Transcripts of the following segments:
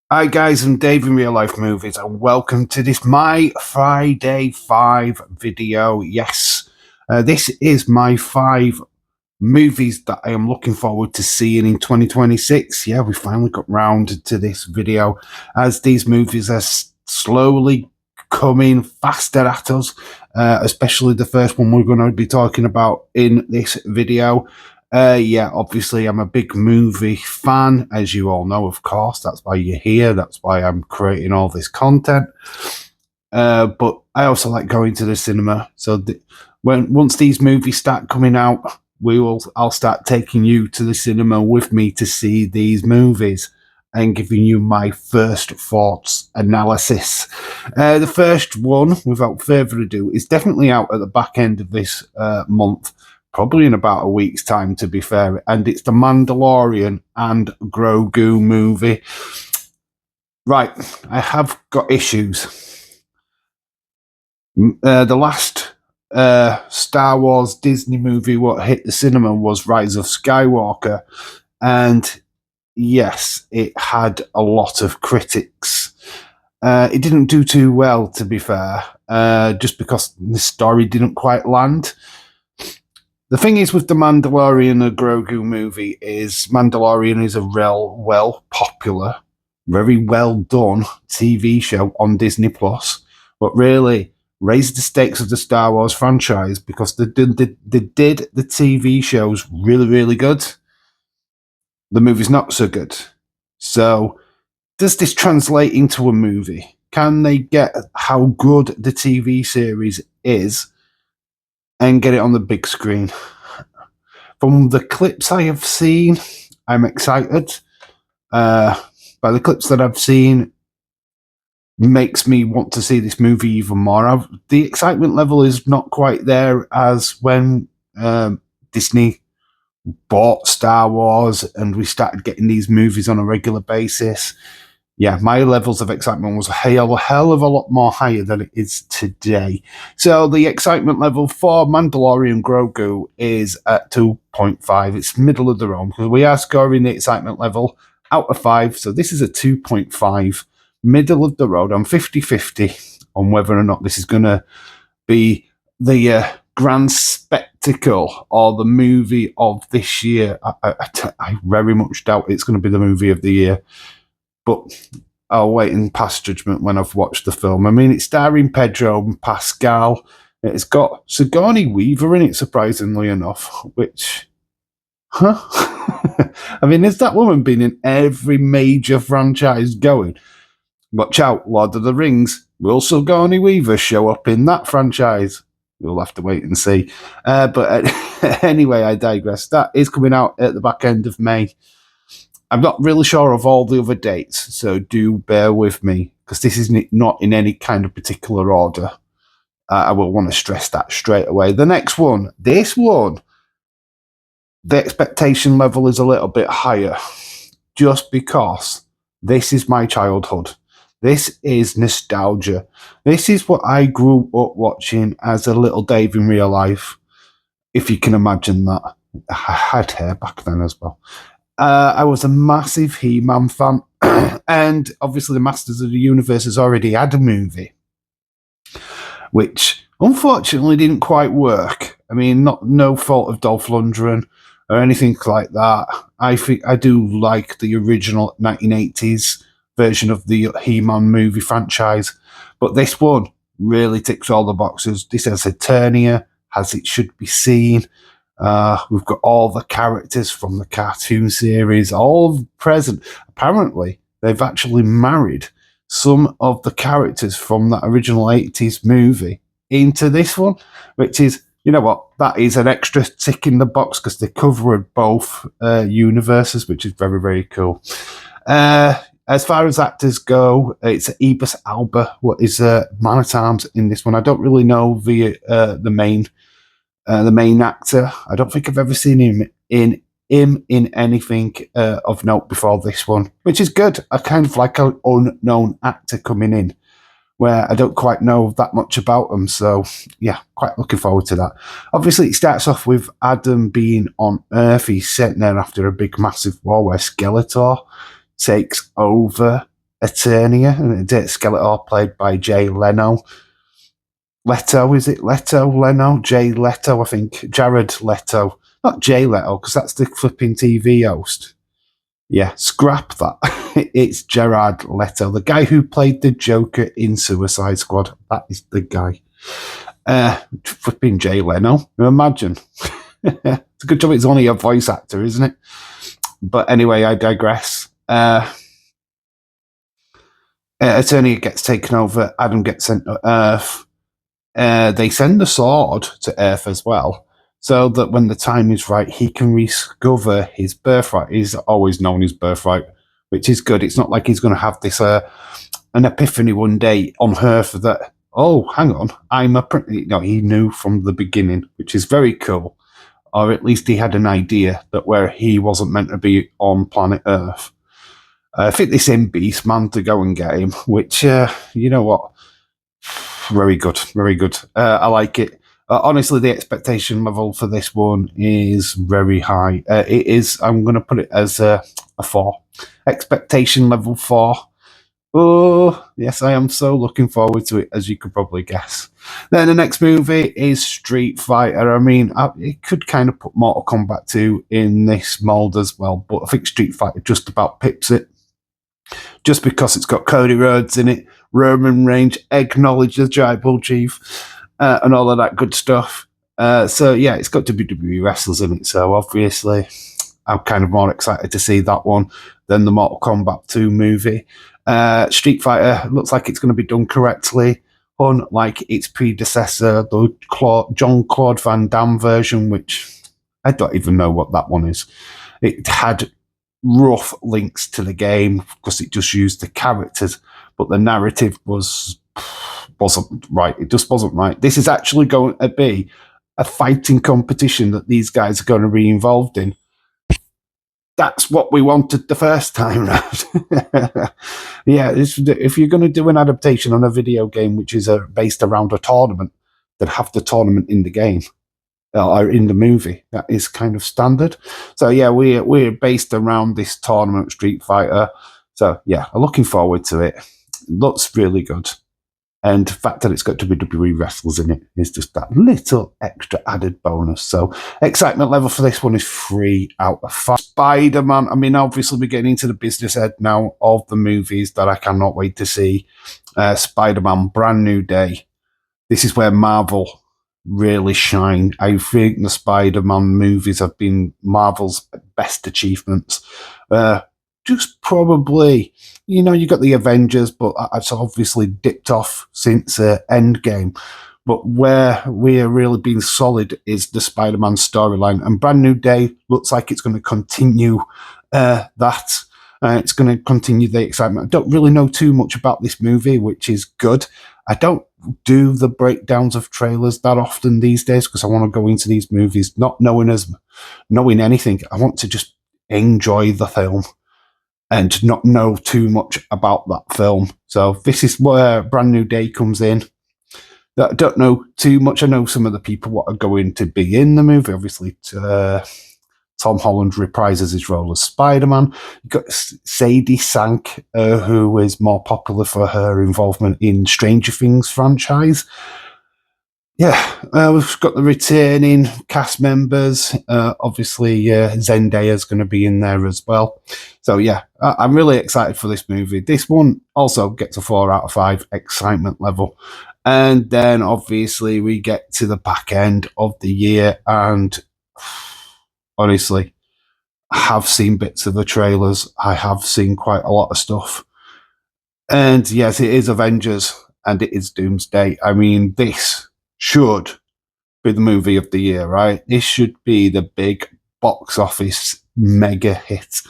Hi guys, I'm Dave in Real Life Movies and welcome to this My Friday 5 video. Yes, this is my 5 movies that I am looking forward to seeing in 2026. Yeah, we finally got round to this video as these movies are slowly coming faster at us, especially the first one we're going to be talking about in this video. Yeah, obviously, I'm a big movie fan, as you all know, of course. That's why you're here. That's why I'm creating all this content. But I also like going to the cinema. So once these movies start coming out, I'll start taking you to the cinema with me to see these movies and giving you my first thoughts analysis. The first one, without further ado, is definitely out at the back end of this month. Probably in about a week's time, to be fair. And it's the Mandalorian and Grogu movie. Right, I have got issues. The last Star Wars Disney movie what hit the cinema was Rise of Skywalker. And yes, it had a lot of critics. It didn't do too well, to be fair, just because the story didn't quite land. The thing is with the Mandalorian and Grogu movie is Mandalorian is a well popular, very well done TV show on Disney Plus, but really raised the stakes of the Star Wars franchise because they did the TV shows really good. The movie's not so good. So does this translate into a movie? Can they get how good the TV series is and get it on the big screen? From the clips I have seen, I'm excited. By the clips that I've seen, makes me want to see this movie even more. The excitement level is not quite there as when Disney bought Star Wars and we started getting these movies on a regular basis. Yeah, my levels of excitement was a hell of a lot more higher than it is today. So the excitement level for Mandalorian Grogu is at 2.5. It's middle of the road because we are scoring the excitement level out of 5. So this is a 2.5, middle of the road. I'm 50-50 on whether or not this is going to be the grand spectacle or the movie of this year. I very much doubt it's going to be the movie of the year. But I'll wait and pass judgment when I've watched the film. I mean, it's starring Pedro Pascal. It's got Sigourney Weaver in it, surprisingly enough, which, I mean, has that woman been in every major franchise going? Watch out, Lord of the Rings. Will Sigourney Weaver show up in that franchise? We'll have to wait and see. But anyway, I digress. That is coming out at the back end of May. I'm not really sure of all the other dates, so do bear with me, because this is not in any kind of particular order. I will want to stress that straight away. The next one, this one, the expectation level is a little bit higher, just because this is my childhood. This is nostalgia. This is what I grew up watching as a little Dave in real life, if you can imagine that. I had hair back then as well. I was a massive He-Man fan, and obviously the Masters of the Universe has already had a movie, which unfortunately didn't quite work. I mean, no fault of Dolph Lundgren or anything like that. I think I do like the original 1980s version of the He-Man movie franchise, but this one really ticks all the boxes. This has Eternia, as it should be seen. We've got all the characters from the cartoon series all present. Apparently, they've actually married some of the characters from that original 80s movie into this one, which is, you know what, that is an extra tick in the box because they cover both universes, which is very cool. As far as actors go, it's Idris Elba, what is Man at Arms in this one. I don't really know the main actor. I don't think I've ever seen him in anything of note before this one, which is good. I kind of like an unknown actor coming in where I don't quite know that much about them. So yeah, quite looking forward to that. Obviously, it starts off with Adam being on Earth. He's sitting there after a big massive war where Skeletor takes over Eternia, and Skeletor played by Jay Leno. Leto, is it Leto? Leno? Jay Leto, I think. Jared Leto. Not Jay Leto, because that's the flipping TV host. Yeah, scrap that. It's Jared Leto, the guy who played the Joker in Suicide Squad. That is the guy. Flipping Jay Leno. Imagine. It's a good job it's only a voice actor, isn't it? But anyway, I digress. Eternia gets taken over. Adam gets sent to Earth. They send the sword to Earth as well, so that when the time is right, he can rediscover his birthright. He's always known his birthright, which is good. It's not like he's going to have this an epiphany one day on Earth that, oh, hang on, I'm a prince. No, he knew from the beginning, which is very cool. Or at least he had an idea that where he wasn't meant to be on planet Earth. I think they send Beastman to go and get him, which, you know what? Very good, very good. I like it. Honestly, the expectation level for this one is very high. It is, I'm going to put it as a 4. Expectation level 4. Oh, yes, I am so looking forward to it, as you could probably guess. Then the next movie is Street Fighter. I mean, it could kind of put Mortal Kombat 2 in this mold as well, but I think Street Fighter just about pips it. Just because it's got Cody Rhodes in it, Roman Reigns, acknowledge the Tribal Chief, and all of that good stuff. So, yeah, it's got WWE wrestlers in it, so obviously I'm kind of more excited to see that one than the Mortal Kombat 2 movie. Street Fighter looks like it's going to be done correctly, unlike its predecessor, the Jean-Claude Van Damme version, which I don't even know what that one is. It had rough links to the game because it just used the characters, but the narrative wasn't right. It just wasn't right. This is actually going to be a fighting competition that these guys are going to be involved in. That's what we wanted the first time round. Yeah, if you're going to do an adaptation on a video game which is based around a tournament, then have the tournament in the game. Or in the movie. That is kind of standard. So yeah, we're based around this tournament, Street Fighter. So yeah, I'm looking forward to it. Looks really good. And the fact that it's got WWE wrestlers in it is just that little extra added bonus. So excitement level for this one is 3 out of 5. Spiderman. I mean, obviously we're getting into the business end now of the movies that I cannot wait to see. Spider-Man, Brand New Day. This is where Marvel really shine. I think the Spider-Man movies have been Marvel's best achievements. Just probably, you know, you got the Avengers, but it's obviously dipped off since Endgame. But where we're really being solid is the Spider-Man storyline. And Brand New Day looks like it's going to continue that. It's going to continue the excitement. I don't really know too much about this movie, which is good. I don't do the breakdowns of trailers that often these days because I want to go into these movies not knowing anything. I want to just enjoy the film and not know too much about that film. So this is where Brand New Day comes in. I don't know too much. I know some of the people what are going to be in the movie. Obviously, Tom Holland reprises his role as Spider-Man. You've got Sadie Sank, who is more popular for her involvement in Stranger Things franchise. Yeah, we've got the returning cast members. Obviously, Zendaya's going to be in there as well. So, yeah, I'm really excited for this movie. This one also gets a 4 out of 5 excitement level. And then, obviously, we get to the back end of the year and honestly, I have seen bits of the trailers. I have seen quite a lot of stuff. And yes, it is Avengers and it is Doomsday. I mean, this should be the movie of the year, right? This should be the big box office mega hit.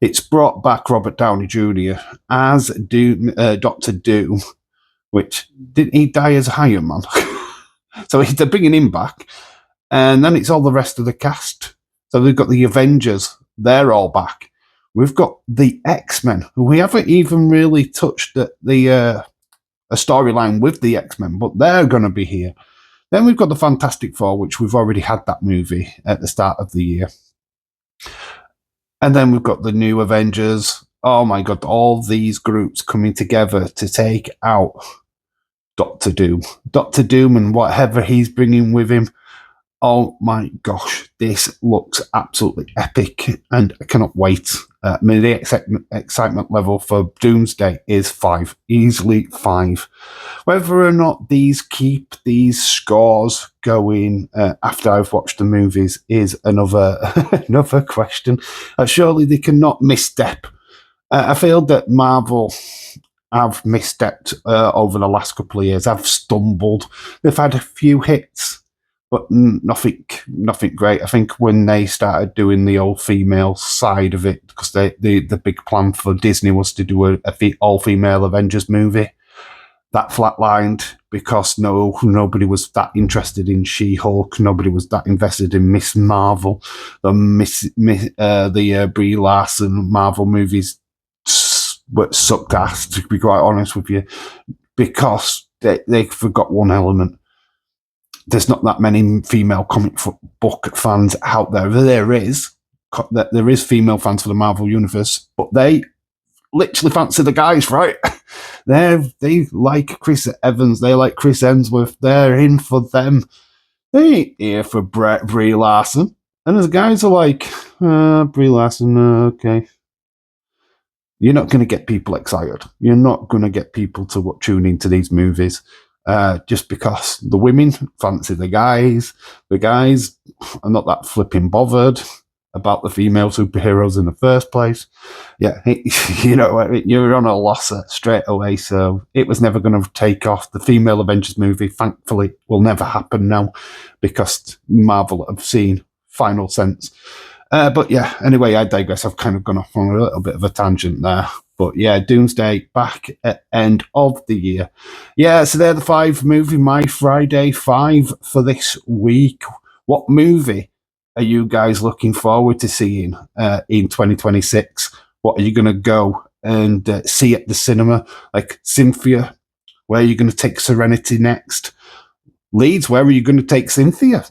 It's brought back Robert Downey Jr. as Doctor Doom, which didn't he die as Iron Man? So they're bringing him back. And then it's all the rest of the cast. So we've got the Avengers. They're all back. We've got the X-Men, who we haven't even really touched a storyline with the X-Men, but they're going to be here. Then we've got the Fantastic Four, which we've already had that movie at the start of the year. And then we've got the new Avengers. oh my God, all these groups coming together to take out Doctor Doom. Doctor Doom and whatever he's bringing with him. Oh my gosh, this looks absolutely epic, and I cannot wait. The excitement level for Doomsday is 5, easily 5. Whether or not these keep these scores going after I've watched the movies is another another question. Surely they cannot misstep. I feel that Marvel have misstepped over the last couple of years. I've stumbled. They've had a few hits, but nothing great. I think when they started doing the all-female side of it, because the big plan for Disney was to do a all-female Avengers movie, that flatlined because nobody was that interested in She-Hulk. Nobody was that invested in Miss Marvel. The Brie Larson Marvel movies sucked ass, to be quite honest with you, because they forgot one element. There's not that many female comic book fans out there. There is female fans for the Marvel Universe, but they literally fancy the guys, right? They like Chris Evans, they like Chris Hemsworth, they're in for them. They ain't here for Brie Larson. And the guys are like, Brie Larson, okay. You're not going to get people excited. You're not going to get people to tune into these movies just because the women fancy the guys. The guys are not that flipping bothered about the female superheroes in the first place. Yeah, you're on a loss straight away. So it was never going to take off. The female Avengers movie, thankfully, will never happen now because Marvel have seen Final Sense. But yeah, anyway, I digress. I've kind of gone off on a little bit of a tangent there. But yeah, Doomsday back at end of the year. Yeah, so they're the 5 movie, my Friday 5 for this week. What movie are you guys looking forward to seeing in 2026? What are you going to go and see at the cinema? Like Cynthia, where are you going to take Serenity next? Leeds, where are you going to take Cynthia?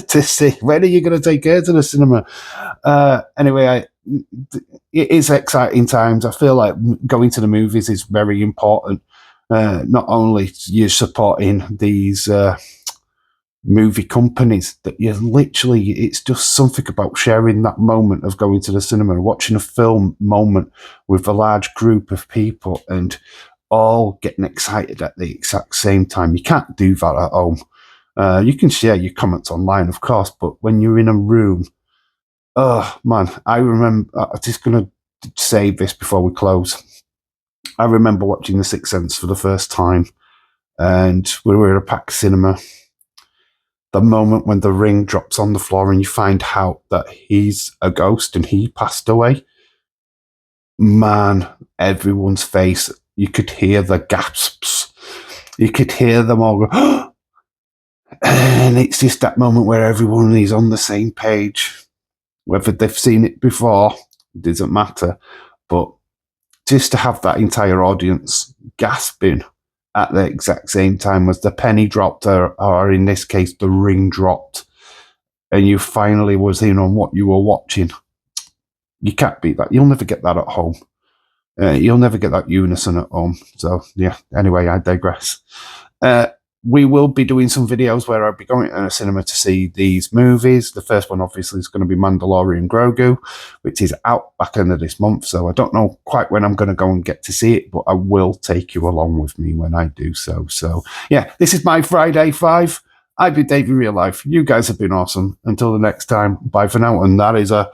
To see, when are you going to take her to the cinema? Anyway, it is exciting times. I feel like going to the movies is very important. Not only you're supporting these movie companies, that you literally, it's just something about sharing that moment of going to the cinema, watching a film moment with a large group of people and all getting excited at the exact same time. You can't do that at home. You can share your comments online, of course, but when you're in a room, oh man, I remember, I'm just going to say this before we close. I remember watching The Sixth Sense for the first time, and we were at a packed cinema. The moment when the ring drops on the floor and you find out that he's a ghost and he passed away, man, everyone's face, you could hear the gasps. You could hear them all go, oh! And it's just that moment where everyone is on the same page. Whether they've seen it before, it doesn't matter. But just to have that entire audience gasping at the exact same time as the penny dropped, or in this case, the ring dropped, and you finally was in on what you were watching, you can't beat that. You'll never get that at home. You'll never get that unison at home. So, yeah, anyway, I digress. We will be doing some videos where I'll be going to a cinema to see these movies. The first one, obviously, is going to be Mandalorian Grogu, which is out back end of this month. So I don't know quite when I'm going to go and get to see it, but I will take you along with me when I do so. So, yeah, this is my Friday 5. I've been Dave in real life. You guys have been awesome. Until the next time, bye for now. And that is a